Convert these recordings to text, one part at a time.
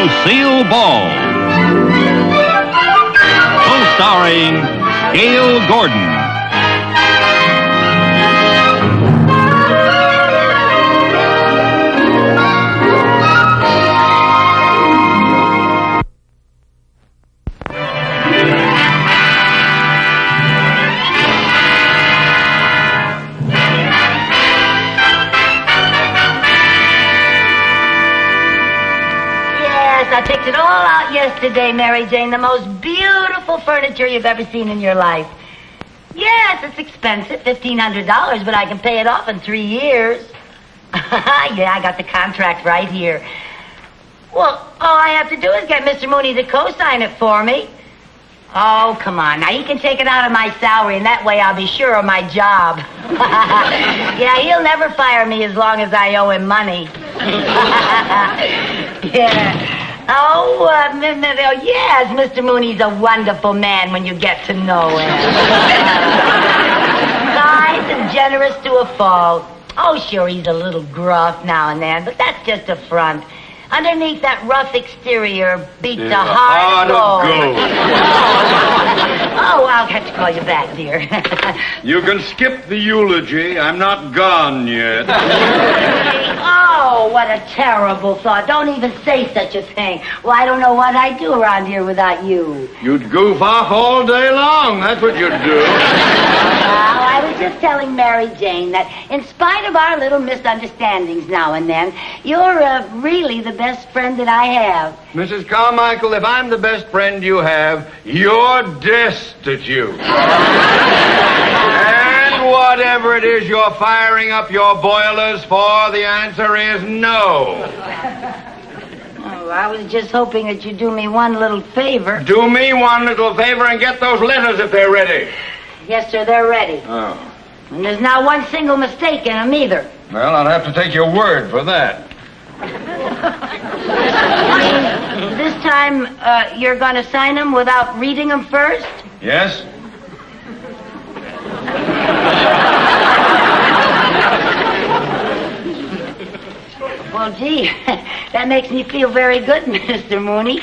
Lucille Ball. Co-starring Gail Gordon. I picked it all out yesterday, Mary Jane. The most beautiful furniture you've ever seen in your life. Yes, it's expensive, $1,500, but I can pay it off in 3 years. Yeah, I got the contract right here. Well, all I have to do is get Mr. Mooney to co-sign it for me. Oh, come on. Now, he can take it out of my salary, and that way I'll be sure of my job. Yeah, he'll never fire me as long as I owe him money. Yeah. Oh, yes, Mr. Mooney's a wonderful man when you get to know him. Kind and generous to a fault. Oh, sure, he's a little gruff now and then, but that's just a front. Underneath that rough exterior beats a hard gold. Oh, I'll have to call you back, dear. You can skip the eulogy. I'm not gone yet. Oh, what a terrible thought. Don't even say such a thing. Well, I don't know what I'd do around here without you. You'd goof off all day long. That's what you'd do. Well, I was just telling Mary Jane that in spite of our little misunderstandings now and then, you're really the best friend that I have. Mrs. Carmichael, if I'm the best friend you have, you're destitute. And whatever it is you're firing up your boilers for, the answer is no. Oh, I was just hoping that you'd do me one little favor. Do me one little favor and get those letters if they're ready. Yes, sir, they're ready. Oh. And there's not one single mistake in them either. Well, I'll have to take your word for that. This time, you're going to sign them without reading them first? Yes? Well, gee, that makes me feel very good, Mr. Mooney.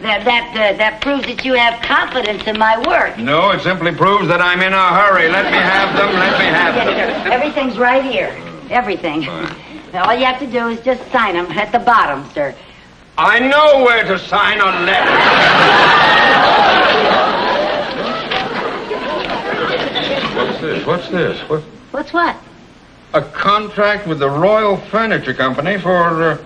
That proves that you have confidence in my work. No, it simply proves that I'm in a hurry. Let me have them. Let me have them. Yes, sir. Everything's right here. Everything. Now, all you have to do is just sign them at the bottom, sir. I know where to sign a letter. What's this? What's this? What's what? A contract with the Royal Furniture Company for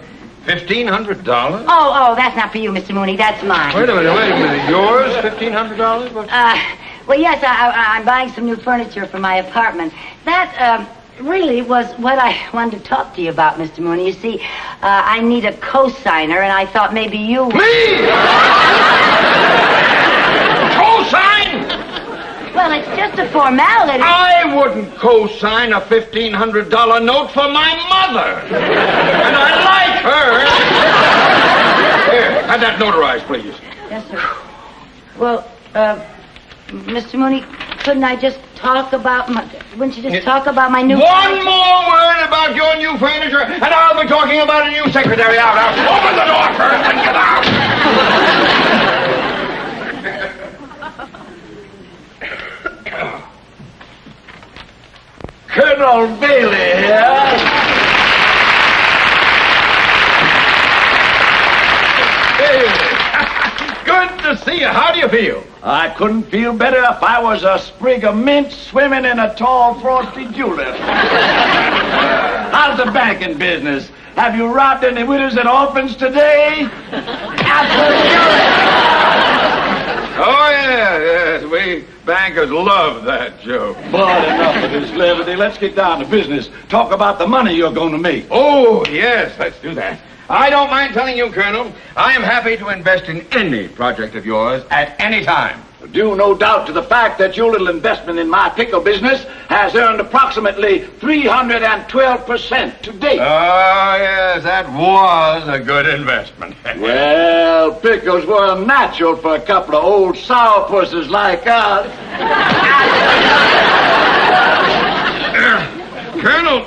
$1,500? Oh, that's not for you, Mr. Mooney. That's mine. Wait a minute. Yours, $1,500? Well, yes, I'm buying some new furniture for my apartment. That, really was what I wanted to talk to you about, Mr. Mooney. You see, I need a co-signer, and I thought maybe you... Me? Co-sign? Well, it's just a formality. I wouldn't co-sign a $1,500 note for my mother. And I like her. Here, have that notarized, please. Yes, sir. Well, Mr. Mooney, couldn't I just talk about my... Wouldn't you just talk about my new... One more word about your new furniture, and I'll be talking about a new secretary. Out. Open the door first and get out. Colonel Bailey here. Good to see you. How do you feel? I couldn't feel better if I was a sprig of mint swimming in a tall, frosty julep. How's the banking business? Have you robbed any widows and orphans today? Oh, yes. We bankers love that joke. But enough of this levity. Let's get down to business. Talk about the money you're going to make. Oh, yes, let's do that. I don't mind telling you, Colonel, I am happy to invest in any project of yours at any time. Due no doubt to the fact that your little investment in my pickle business has earned approximately 312% to date. Oh, yes, that was a good investment. Well, pickles were natural for a couple of old sourpusses like us. Colonel,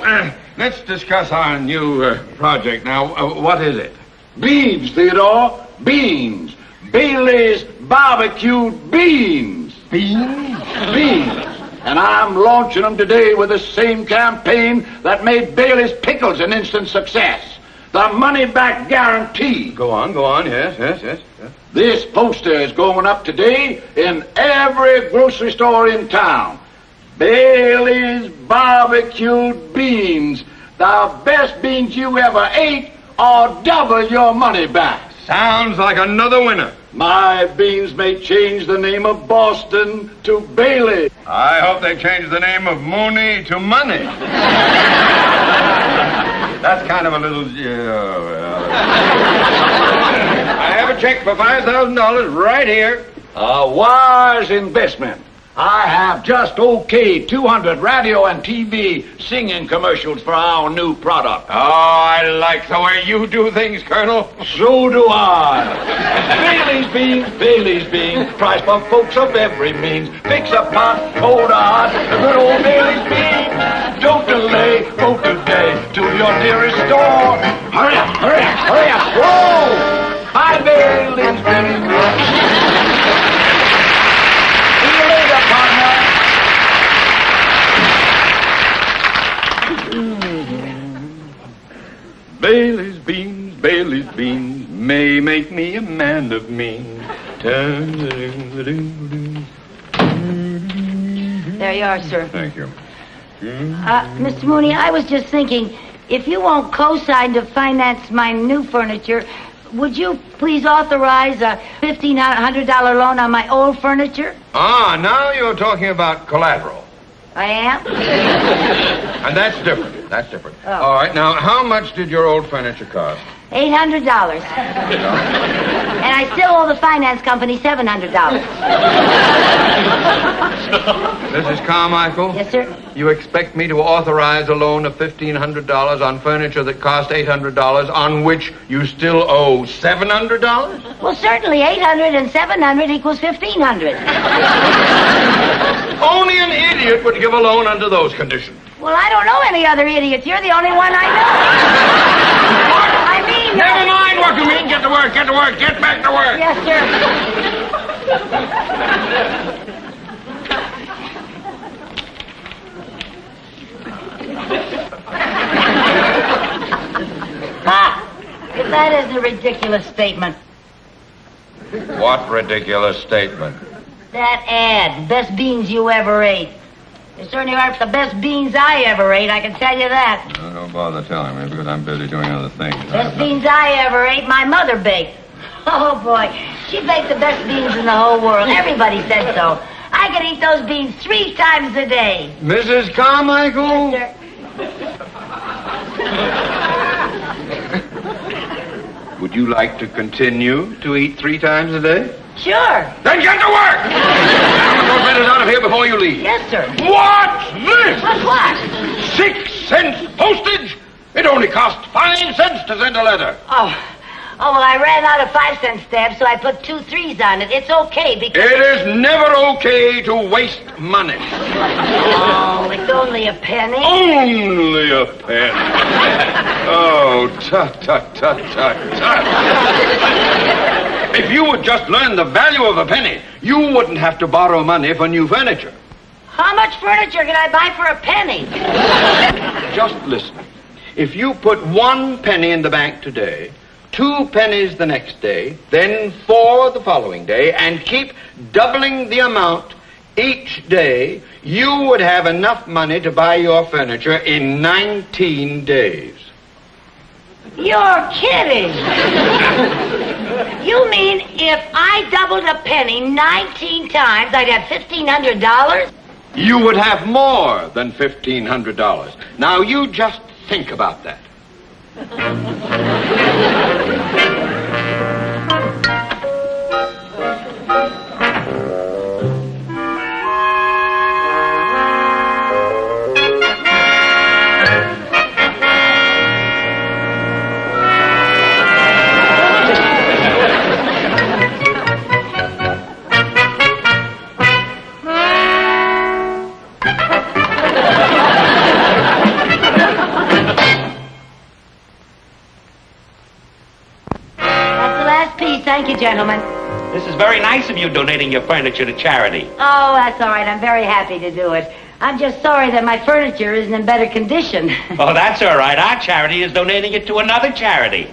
let's discuss our new project now. What is it? Beeves, Theodore. beans. Bailey's barbecued beans. Beans? Beans. And I'm launching them today with the same campaign that made Bailey's pickles an instant success. The money-back guarantee. Go on, yes. This poster is going up today in every grocery store in town. Bailey's barbecued beans. The best beans you ever ate, or double your money back. Sounds like another winner. My beans may change the name of Boston to Bailey. I hope they change the name of Mooney to Money. That's kind of a little... I have a check for $5,000 right here. A wise investment. I have just okayed 200 radio and TV singing commercials for our new product. Oh, I like the way you do things, Colonel. So do I. Bailey's beans, price for folks of every means. Fix a pot, cold hot, the good old Bailey's beans. Don't delay, go today to your nearest store. Hurry up. Whoa! Buy Bailey's beans. See you later, partner. Bailey's beans may make me a man of means. There you are, sir. Thank you. Mr. Mooney, I was just thinking, if you won't co-sign to finance my new furniture, would you please authorize a $1,500 loan on my old furniture? Ah, now you're talking about collateral. I am? And that's different. Oh. All right, now, how much did your old furniture cost? $800. And I still owe the finance company $700. Mrs. Carmichael? Yes, sir? You expect me to authorize a loan of $1,500 on furniture that cost $800, on which you still owe $700? Well, certainly 800 and 700 equals 1,500. Only an idiot would give a loan under those conditions. Well, I don't know any other idiots. You're the only one I know. I mean... Never mind what you mean. Get to work. Get back to work. Yes, sir. If that isn't a ridiculous statement. What ridiculous statement? That ad, best beans you ever ate. They certainly aren't the best beans I ever ate, I can tell you that. Don't bother telling me because I'm busy doing other things. Best beans I ever ate, my mother baked. Oh, boy. She baked the best beans in the whole world. Everybody said so. I could eat those beans 3 times a day. Mrs. Carmichael? Yes, sir. Would you like to continue to eat 3 times a day? Sure. Then get to work! Those letters out of here before you leave. Yes, sir. What's this? What? 6 cents postage? It only costs 5 cents to send a letter. Oh, well, I ran out of 5-cent stamps, so I put 2 3s on it. It's okay because... It is never okay to waste money. Oh, it's only a penny. Only a penny. Oh, tut. If you would just learn the value of a penny, you wouldn't have to borrow money for new furniture. How much furniture can I buy for a penny? Just listen. If you put 1 penny in the bank today, 2 pennies the next day, then 4 the following day, and keep doubling the amount each day, you would have enough money to buy your furniture in 19 days. You're kidding. You mean if I doubled a penny 19 times, I'd have $1,500? You would have more than $1,500. Now, you just think about that. peace. Thank you, gentlemen. This is very nice of you donating your furniture to charity. Oh, that's all right. I'm very happy to do it. I'm just sorry that my furniture isn't in better condition. Oh, that's all right. Our charity is donating it to another charity.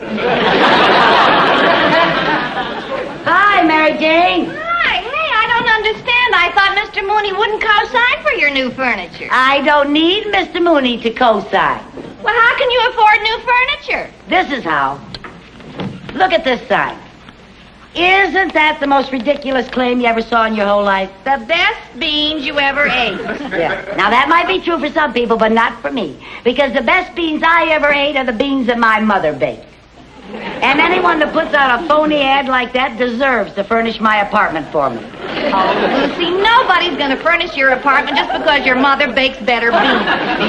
Hi, Mary Jane. Hi, hey, I don't understand. I thought Mr. Mooney wouldn't co-sign for your new furniture. I don't need Mr. Mooney to co-sign. Well, how can you afford new furniture? This is how. Look at this sign. Isn't that the most ridiculous claim you ever saw in your whole life? The best beans you ever ate. Yeah. Now, that might be true for some people, but not for me. Because the best beans I ever ate are the beans that my mother baked. And anyone that puts out a phony ad like that deserves to furnish my apartment for me. Oh, Lucy, nobody's going to furnish your apartment just because your mother bakes better beans.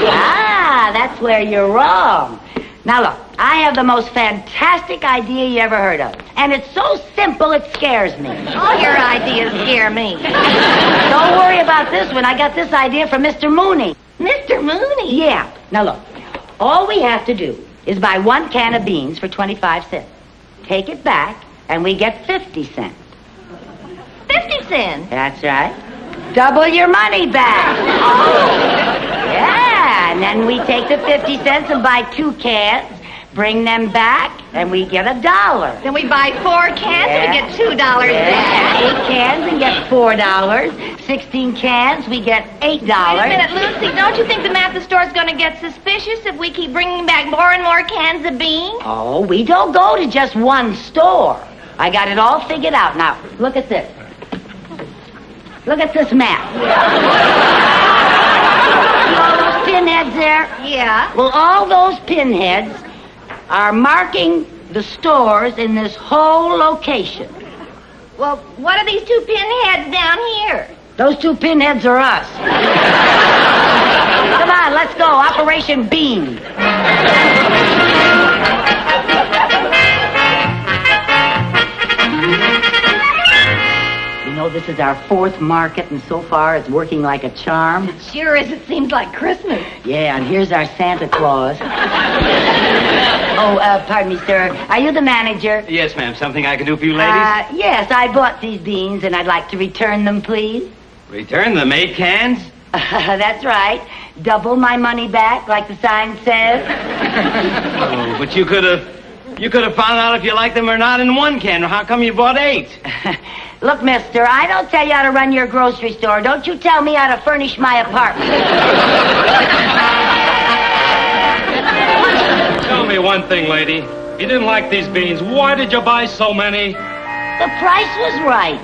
Ah, that's where you're wrong. Now, look, I have the most fantastic idea you ever heard of. And it's so simple it scares me. All your ideas scare me. Don't worry about this one. I got this idea from Mr. Mooney. Mr. Mooney? Yeah. Now, look, all we have to do is buy 1 can of beans for 25 cents. Take it back, and we get 50 cents. 50 cents? That's right. Double your money back. Oh. Yeah, and then we take the 50 cents and buy 2 cans, bring them back, and we get $1. Then we buy 4 cans and we get $2 back. 8 cans and get $4. 16 cans, we get $8. Wait a minute, Lucy, don't you think the Matthew store's going to get suspicious if we keep bringing back more and more cans of beans? Oh, we don't go to just one store. I got it all figured out. Now, look at this. Look at this map. See all those pinheads there? Yeah. Well, all those pinheads are marking the stores in this whole location. Well, what are these 2 pinheads down here? Those 2 pinheads are us. Come on, let's go. Operation Bean. You know, this is our 4th market, and so far it's working like a charm. It sure is. It seems like Christmas. Yeah, and here's our Santa Claus. Pardon me, sir. Are you the manager? Yes, ma'am. Something I can do for you ladies? Yes, I bought these beans, and I'd like to return them, please. Return them 8 cans? That's right. Double my money back, like the sign says. Oh, but you could have found out if you liked them or not in 1 can. How come you bought 8? Look, mister, I don't tell you how to run your grocery store. Don't you tell me how to furnish my apartment. Tell me one thing, lady. If you didn't like these beans, why did you buy so many? The price was right.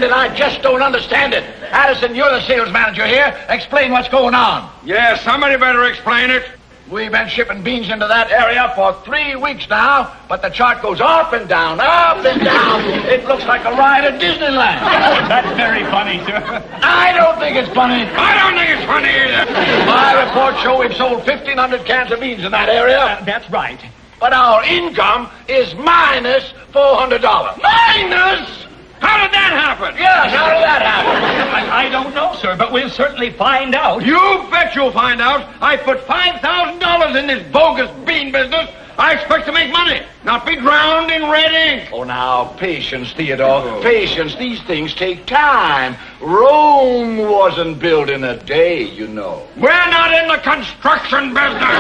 I just don't understand it. Addison, you're the sales manager here. Explain what's going on. Yes, somebody better explain it. We've been shipping beans into that area for 3 weeks now, but the chart goes up and down, up and down. It looks like a ride at Disneyland. That's very funny, sir. I don't think it's funny. I don't think it's funny either. My reports show we've sold 1,500 cans of beans in that area. That's right. But our income is minus $400. Minus? How did that happen? Yes, how did that happen? I don't know, sir, but we'll certainly find out. You bet you'll find out. I put $5,000 in this bogus bean business. I expect to make money, not be drowned in red ink. Oh, now, patience, Theodore. Patience. These things take time. Rome wasn't built in a day, you know. We're not in the construction business.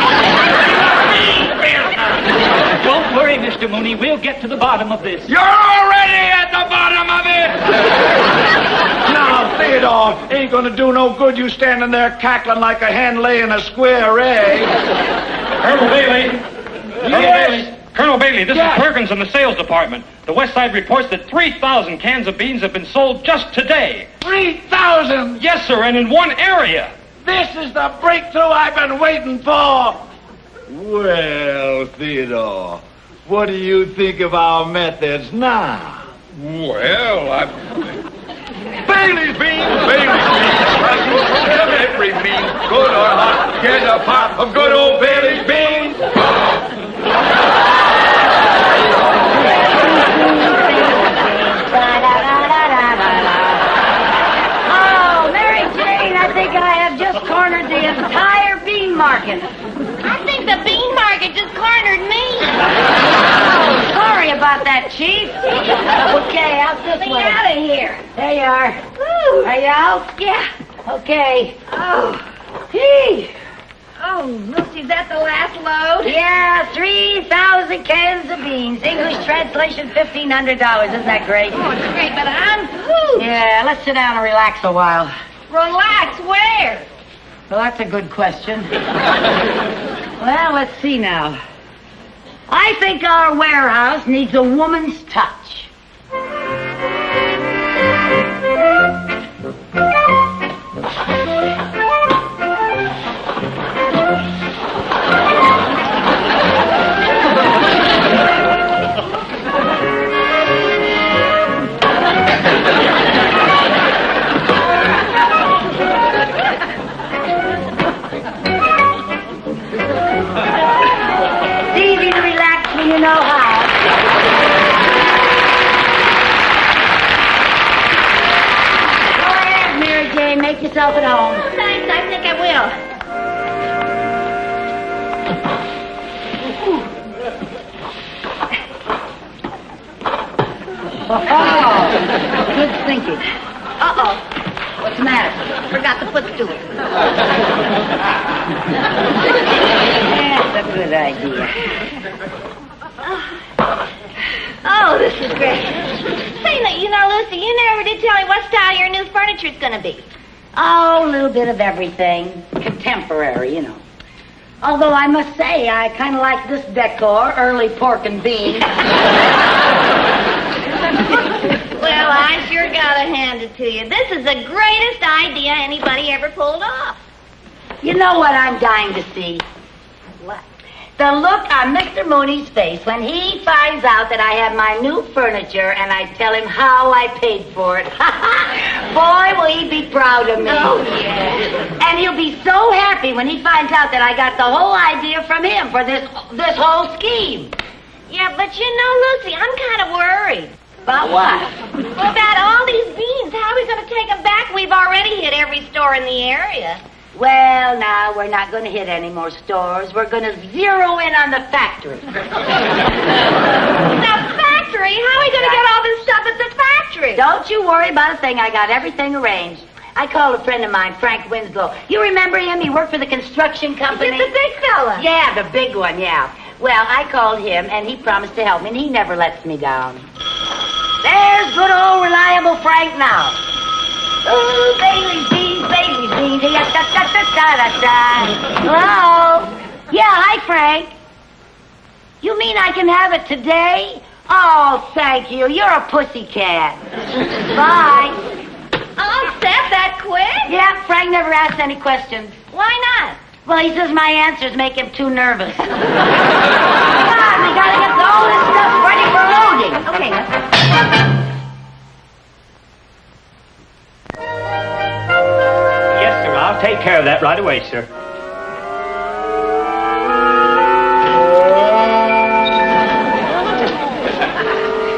Bean business. Don't worry, Mr. Mooney. We'll get to the bottom of this. You're already at the bottom of it. Now, Theodore, ain't gonna do no good you standing there cackling like a hen laying a square egg. Colonel Bailey. Yes. Colonel Bailey, this Yes. is Perkins in the sales department. The West Side reports that 3,000 cans of beans have been sold just today. 3,000! Yes, sir, and in one area. This is the breakthrough I've been waiting for. Well, Theodore, What do you think of our methods now? Well, Bailey's beans! Bailey's beans! Of every means, good or hot, get a pot of good old Bailey's beans! Oh, Mary Jane, I think I have just cornered the entire bean market. I think the bean market just cornered me. Oh, sorry about that, Chief. Okay, out this Get way. out of here. There you are. Woo. Are you out? Yeah. Okay. Oh. Gee. Oh, Lucy, is that the last load? Yeah, 3,000 cans of beans. English translation, $1,500. Isn't that great? Oh, it's great, but I'm pooped. Yeah, let's sit down and relax a while. Relax, where? Well, that's a good question. Well, let's see now. I think our warehouse needs a woman's touch. It's easy to relax when you know how. Go ahead, Mary Jane. Make yourself at home. Thanks, I think I will. Oh, good thinking. Uh-oh. What's the matter? Forgot the footstool. That's a good idea. Oh, this is great. Say, you know, Lucy, you never did tell me what style your new furniture's gonna be. Oh, a little bit of everything. Contemporary, you know. Although I must say, I kind of like this decor, early pork and beans. Well, I sure gotta hand it to you. This is the greatest idea anybody ever pulled off. You know what I'm dying to see? What? The look on Mr. Mooney's face when he finds out that I have my new furniture and I tell him how I paid for it. Boy, will he be proud of me. Oh, yeah. And he'll be so happy when he finds out that I got the whole idea from him for this whole scheme. Yeah, but you know, Lucy, I'm kind of worried. About what? Well, about all these beans. How are we going to take them back? We've already hit every store in the area. Well, now, we're not going to hit any more stores. We're going to zero in on the factory. The factory? How are we going to get all this stuff at the factory? Don't you worry about a thing. I got everything arranged. I called a friend of mine, Frank Winslow. You remember him? He worked for the construction company. Is it the big fella? Yeah, the big one, yeah. Well, I called him, and he promised to help me, and he never lets me down. There's good old reliable Frank now. Ooh, Bailey's beans, Bailey's beans. Hello? Yeah, hi, Frank. You mean I can have it today? Oh, thank you. You're a pussycat. Bye. All set that quick? Yeah, Frank never asked any questions. Why not? Well, he says my answers make him too nervous. Come on, we gotta get all this stuff ready for loading. Okay. Yes, sir. I'll take care of that right away, sir.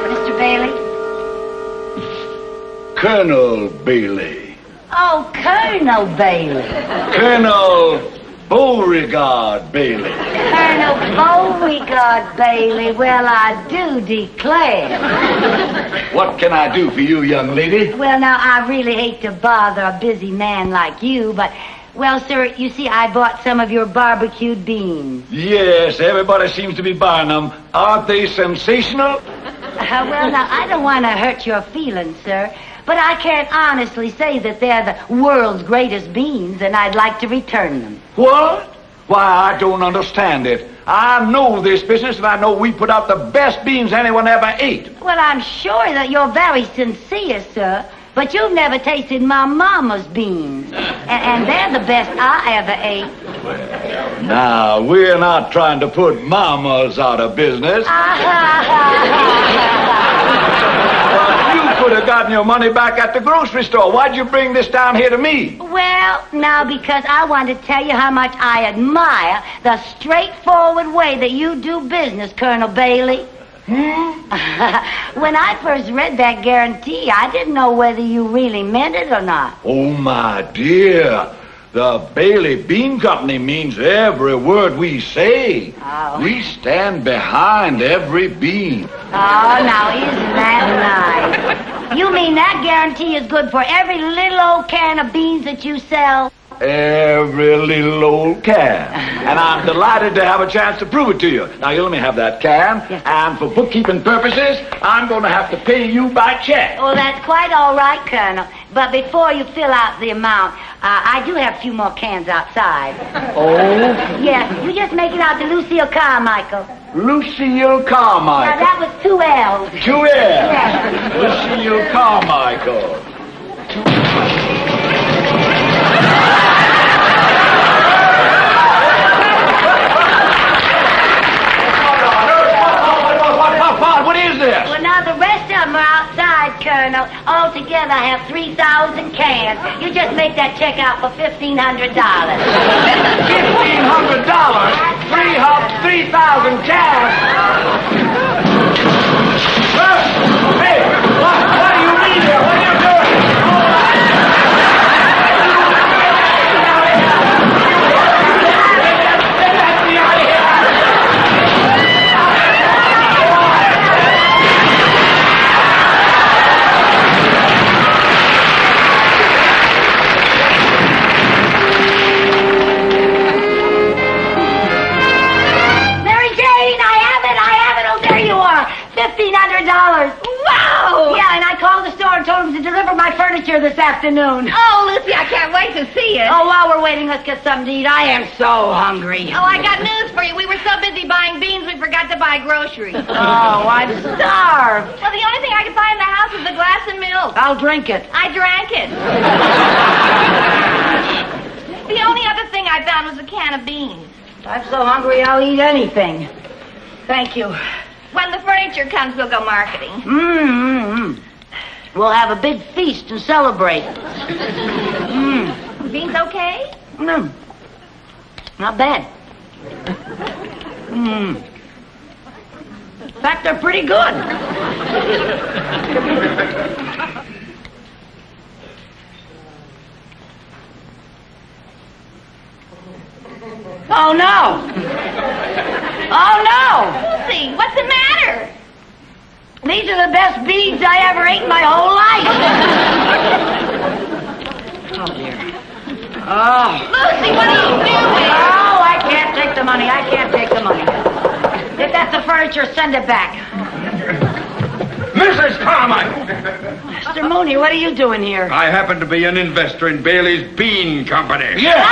Mr. Bailey? Colonel Bailey. Oh, Colonel Bailey. Colonel Beauregard Bailey. Colonel Beauregard Bailey. Well, I do declare. What can I do for you, young lady? Well, now, I really hate to bother a busy man like you, but, well, sir, you see, I bought some of your barbecued beans. Yes, everybody seems to be buying them. Aren't they sensational? Well, now, I don't want to hurt your feelings, sir, but I can't honestly say that they're the world's greatest beans, and I'd like to return them. What? Why, I don't understand it. I know this business, and I know we put out the best beans anyone ever ate. Well, I'm sure that you're very sincere, sir, But you've never tasted my mama's beans. And they're the best I ever ate. Now, we're not trying to put mamas out of business. But you could have gotten your money back at the grocery store. Why'd you bring this down here to me? Well, now, because I wanted to tell you how much I admire the straightforward way that you do business, Colonel Bailey. When I first read that guarantee, I didn't know whether you really meant it or not. Oh, my dear. The Bailey Bean Company means every word we say. Oh. We stand behind every bean. Oh, now, isn't that nice? You mean that guarantee is good for every little old can of beans that you sell? Every little old can. And I'm delighted to have a chance to prove it to you. Now, you let me have that can. Yes. And for bookkeeping purposes, I'm going to have to pay you by check. Oh, that's quite all right, Colonel. But before you fill out the amount, I do have a few more cans outside. Oh? Yes, you just make it out to Lucille Carmichael. Lucille Now, Carmichael. that was 2 L's. 2 L's. Yes. Lucille Carmichael. What is this? Well, now, the rest of them are outside, Colonel. Altogether, I have 3,000 cans. You just make that check out for $1,500. $1,500? 3,000 cans? Hey, what do you mean here? What are you doing? $1,500. Wow! Yeah, and I called the store and told them to deliver my furniture this afternoon. Oh, Lucy, I can't wait to see it. Oh, while we're waiting, let's get something to eat. I am so hungry. Oh, I got news for you. We were so busy buying beans, we forgot to buy groceries. Oh, I'm starved. Well, the only thing I could find in the house was a glass of milk. I'll drink it. I drank it. The only other thing I found was a can of beans. I'm so hungry I'll eat anything. Thank you. When the furniture comes, we'll go marketing. We'll have a big feast and celebrate. Beans okay? Not bad. In fact, they're pretty good. Oh, no. Oh, no. Lucy, what's the matter? These are the best beans I ever ate in my whole life. Oh, dear. Oh. Lucy, what are you doing? Oh, I can't take the money. I can't take the money. If that's the furniture, send it back. Mrs. Carmichael! Mr. Mooney, what are you doing here? I happen to be an investor in Bailey's Bean Company. Yeah.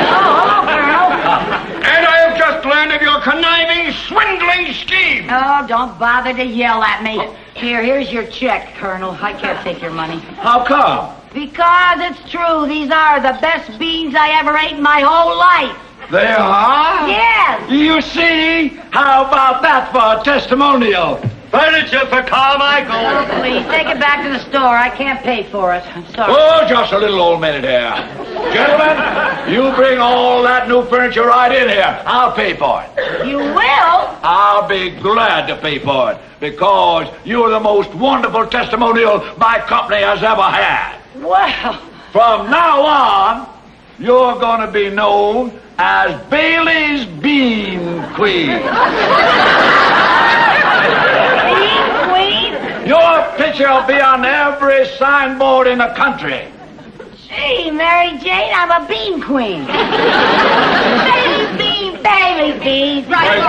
Oh, hello, Colonel. And I have just learned of your conniving, swindling scheme. Oh, don't bother to yell at me. Here's your check, Colonel. I can't take your money. How come? Because it's true. These are the best beans I ever ate in my whole life. They are? Yes. You see? How about that for a testimonial? Furniture for Carmichael. Oh, please, take it back to the store. I can't pay for it. I'm sorry. Oh, just a little old minute here. Gentlemen, you bring all that new furniture right in here. I'll pay for it. You will? I'll be glad to pay for it because you're the most wonderful testimonial my company has ever had. Well. From now on, you're going to be known as Bailey's Bean Queen. Bean Queen? Your picture will be on every signboard in the country. Gee, Mary Jane, I'm a bean queen. Bailey beans, Bailey beans. Right.